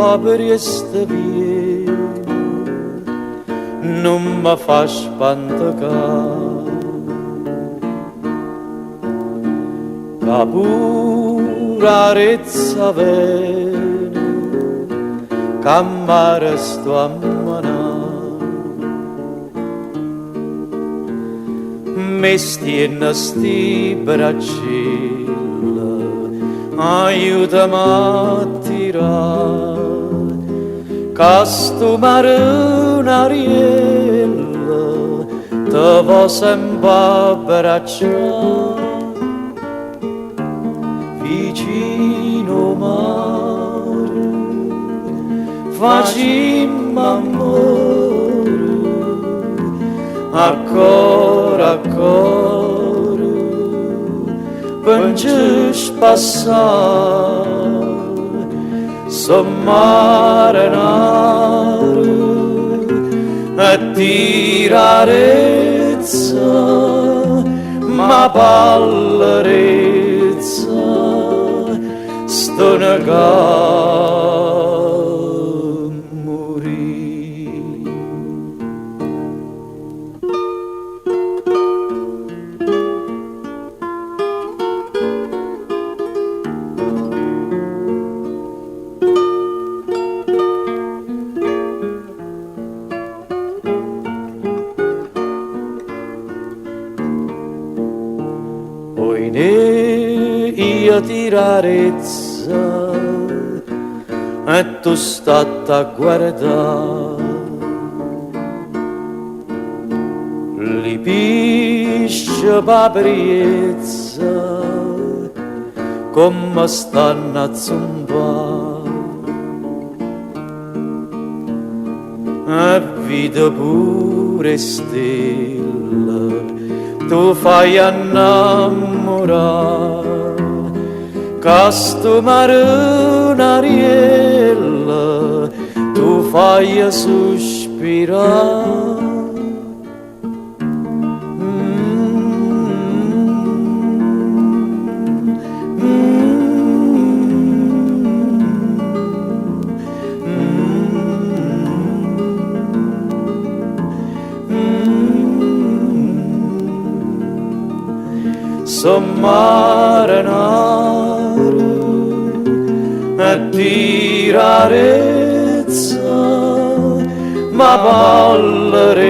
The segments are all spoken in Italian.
poveri e sta via non mi fa spantacare, che pure arezza vene, che mi resto a manare, mi stiene sti braccilla, aiutami a tirare, che sto marinariello te vo sempre abbracciare, vicino mare, facimmo amore, a cuore, per ci spassare, sommarenare e tirarezza, ma ballerezza, sto negando morire. Poi ne io tirarezza e tu stai a guardare, li pisce papriezza come stanno a zumbare, e vita pure stella tu fai innamorare, che sto marinariella tu fai sospirare. Sommarenare e tirarezza, ma ballerezza,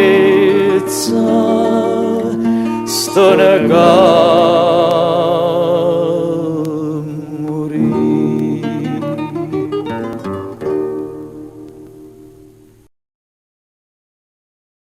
sto negando